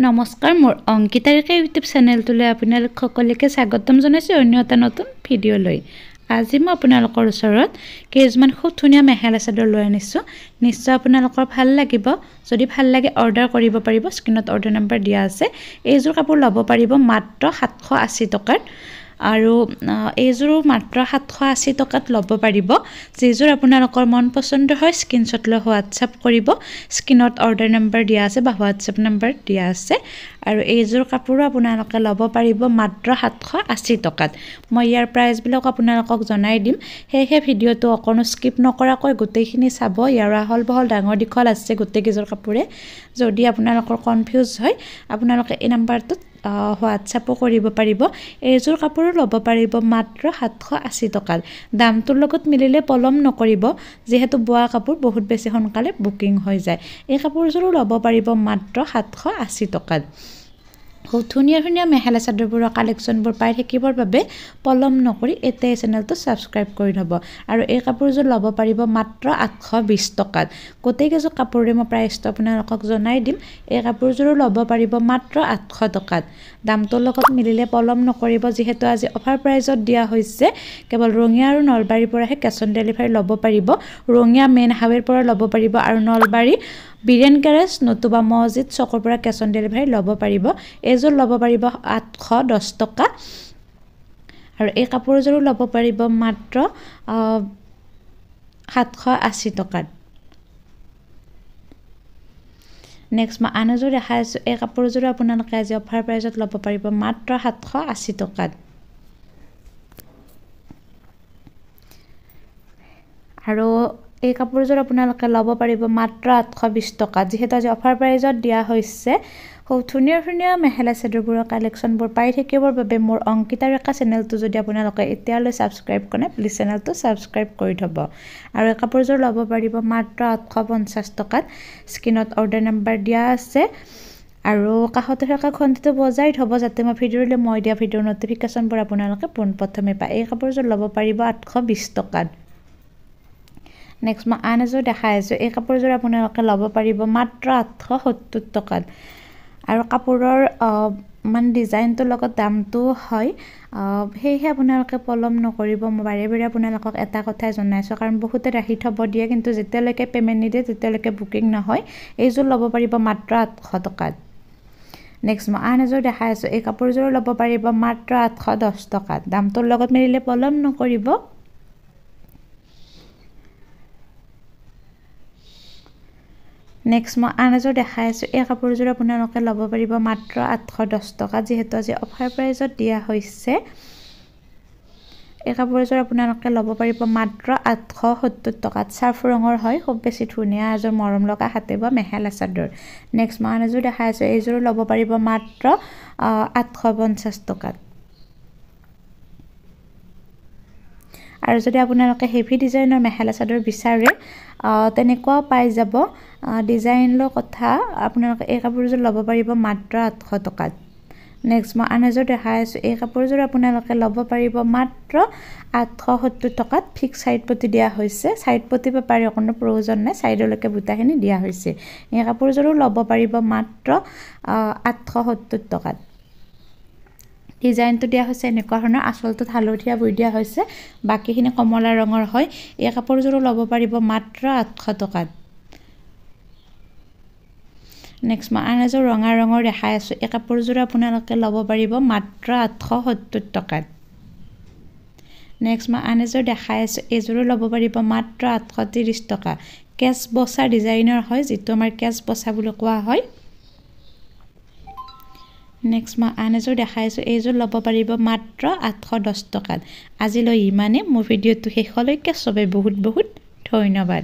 নমস্কাৰ মোৰ অংকিতাৰিকা ইউটিউব চেনেলটোলৈ আপোনালোক সকলোকে স্বাগতম জনাইছোঁ অন্য এটা নতুন ভিডিঅ' লৈ। আজি মই আপোনালোকৰ ওচৰত কেইজনমান খুব ধুনীয়া মেখেলা চাদৰ লৈ আনিছোঁ। নিশ্চয় আপোনালোকৰ ভাল লাগিব। যদি ভাল লাগে অৰ্ডাৰ কৰিব পাৰিব, স্ক্ৰীনত অৰ্ডাৰ নম্বৰ দিয়া আছে। এইযোৰ কাপোৰ ল'ব পাৰিব মাত্ৰ 780 টকাত আৰু এইযোৰো মাত্ৰ 780 টকাত ল'ব পাৰিব। যিযোৰ আপোনালোকৰ মন পচন্দ হয় স্ক্ৰীনশ্বট লৈ হোৱাটছআপ কৰিব। স্ক্ৰীনত অৰ্ডাৰ নম্বৰ দিয়া আছে বা হোৱাটছআপ নম্বৰ দিয়া আছে। আৰু এইযোৰ কাপোৰো আপোনালোকে ল'ব পাৰিব মাত্ৰ 780 টকাত। মই ইয়াৰ প্ৰাইচবিলাক আপোনালোকক জনাই দিম, সেয়েহে ভিডিঅ'টো অকণো স্কিপ নকৰাকৈ গোটেইখিনি চাব। ইয়াৰ আহল বহল ডাঙৰ দীঘল আছে গোটেইকেইযোৰ কাপোৰে। যদি আপোনালোকৰ কনফিউজ হয় আপোনালোকে এই নাম্বাৰটোত হোৱাটছআপো কৰিব পাৰিব। এইযোৰ কাপোৰো ল'ব পাৰিব মাত্ৰ 780 টকাত। দামটোৰ লগত মিলিলে পলম নকৰিব, যিহেতু বোৱা কাপোৰ বহুত বেছি সোনকালে বুকিং হৈ যায়। এই কাপোৰযোৰো ল'ব পাৰিব মাত্ৰ 780 টকাত। খুব ধুনীয়া ধুনীয়া মেখেলা চাদৰবোৰৰ কালেকশ্যনবোৰ পাই থাকিবৰ বাবে পলম নকৰি এতিয়াই চেনেলটো ছাবস্ক্ৰাইব কৰি থ'ব। আৰু এই কাপোৰযোৰ ল'ব পাৰিব মাত্ৰ 820 টকাত। গোটেইকেইযোৰ কাপোৰৰে মই প্ৰাইচটো আপোনালোকক জনাই দিম। এই কাপোৰযোৰো ল'ব পাৰিব মাত্ৰ 800 টকাত। দামটোৰ লগত মিলিলে পলম নকৰিব, যিহেতু আজি অফাৰ প্ৰাইজত দিয়া হৈছে। কেৱল ৰঙিয়া আৰু নলবাৰীৰ পৰাহে কেছ অন ডেলিভাৰী ল'ব পাৰিব। ৰঙিয়া মেইন হাইৱেৰ পৰা ল'ব পাৰিব আৰু নলবাৰী বীৰেন গেৰেজ নতুবা মছজিদ চকৰ পৰা কেছ অন ডেলিভাৰী ল'ব পাৰিব। এইযোৰ ল'ব পাৰিব 810 টকা আৰু এই কাপোৰযোৰো ল'ব পাৰিব মাত্ৰ 780 টকাত। নেক্সট মই আন এযোৰ দেখাই আছোঁ। এই কাপোৰযোৰো আপোনালোকে আজি অফাৰ প্ৰাইজত ল'ব পাৰিব মাত্ৰ 780 টকাত। আৰু এই কাপোৰযোৰ আপোনালোকে ল'ব পাৰিব মাত্ৰ 820 টকাত। যিহেতু আজি অফাৰ প্ৰাইজত দিয়া হৈছে। খুব ধুনীয়া ধুনীয়া মেখেলা চাদৰবোৰৰ কালেকশ্যনবোৰ পাই থাকিবৰ বাবে মোৰ অংকিতাৰিকা চেনেলটো যদি আপোনালোকে এতিয়ালৈ ছাবস্ক্ৰাইব কৰে প্লিজ চেনেলটো ছাবস্ক্ৰাইব কৰি থ'ব। আৰু এই কাপোৰযোৰ ল'ব পাৰিব মাত্ৰ 850 টকাত। স্ক্ৰীনত অৰ্ডাৰ নম্বৰ দিয়া আছে আৰু কাষতে থকা ঘণ্টিটো বজাই থ'ব, যাতে মই ভিডিঅ'লৈ দিয়া ভিডিঅ'ৰ নটিফিকেশ্যনবোৰ আপোনালোকে পোনপ্ৰথমে পায়। এই কাপোৰযোৰ ল'ব পাৰিব 820 টকাত। নেক্সট মই আন এযোৰ দেখাই আছোঁ। এই কাপোৰযোৰ আপোনালোকে ল'ব পাৰিব মাত্ৰ 870 টকাত। আৰু কাপোৰৰ ডিজাইনটোৰ লগত দামটো হয়, সেয়েহে আপোনালোকে পলম নকৰিব। মই বাৰে বাৰে আপোনালোকক এটা কথাই জনাইছোঁ, কাৰণ বহুতে ৰাখি থ'ব দিয়ে কিন্তু যেতিয়ালৈকে পে'মেণ্ট নিদিয়ে তেতিয়ালৈকে বুকিং নহয়। এইযোৰ ল'ব পাৰিব মাত্ৰ 800 টকাত। নেক্সট মই আন এযোৰ দেখাই আছোঁ। এই কাপোৰযোৰো ল'ব পাৰিব মাত্ৰ 810 টকাত। দামটোৰ লগত মিলিলে পলম নকৰিব। নেক্সট মই আন এযোৰ দেখাই আছোঁ। এই কাপোৰযোৰ আপোনালোকে ল'ব পাৰিব মাত্ৰ 810 টকাত, যিহেতু আজি অফাৰ প্ৰাইজত দিয়া হৈছে। এই কাপোৰযোৰ আপোনালোকে ল'ব পাৰিব মাত্ৰ 870 টকাত। চাৰ্ফ ৰঙৰ হয়, খুব বেছি ধুনীয়া এযোৰ মৰম লগা হাতে বোৱা মেখেলা চাদৰ। নেক্সট মই আন এযোৰ দেখাই আছোঁ। এইযোৰো ল'ব পাৰিব মাত্ৰ 850 টকাত। আৰু যদি আপোনালোকে হেভি ডিজাইনৰ মেখেলা চাদৰ বিচাৰে তেনেকুৱাও পাই যাব। ডিজাইন লৈ কথা, আপোনালোকে এই কাপোৰযোৰ ল'ব পাৰিব মাত্ৰ 800 টকাত। নেক্সট মই আন এযোৰ দেখাই আছোঁ। এই কাপোৰযোৰ আপোনালোকে ল'ব পাৰিব মাত্ৰ 870 টকাত। ফিক্স ছাইড পটি দিয়া হৈছে, ছাইড পটি পেপাৰৰ কোনো প্ৰয়োজন নাই, ছাইডলৈকে বুটাখিনি দিয়া হৈছে। এই কাপোৰযোৰো ল'ব পাৰিব মাত্ৰ 870 টকাত। ডিজাইনটো দিয়া হৈছে এনেকুৱা ধৰণৰ, আঁচলটোত হালধীয়া বৈ দিয়া হৈছে, বাকীখিনি কমলা ৰঙৰ হয়। এই কাপোৰযোৰো ল'ব পাৰিব মাত্ৰ 800 টকাত। নেক্সট মই আন এযোৰ ৰঙা ৰঙৰ দেখাই আছোঁ। এই কাপোৰযোৰো আপোনালোকে ল'ব পাৰিব মাত্ৰ 870 টকাত। নেক্সট মই আন এযোৰ দেখাই আছোঁ। এইযোৰো ল'ব পাৰিব মাত্ৰ 830 টকা। কেচ বচা ডিজাইনৰ হয়, যিটো আমাৰ কেচ বচা বুলি কোৱা হয়। নেক্সট মই আন এযোৰ দেখাইছোঁ। এইযোৰ ল'ব পাৰিব মাত্ৰ 810 টকাত। আজিলৈ ইমানেই। মোৰ ভিডিঅ'টো শেষলৈকে চবে বহুত বহুত ধন্যবাদ।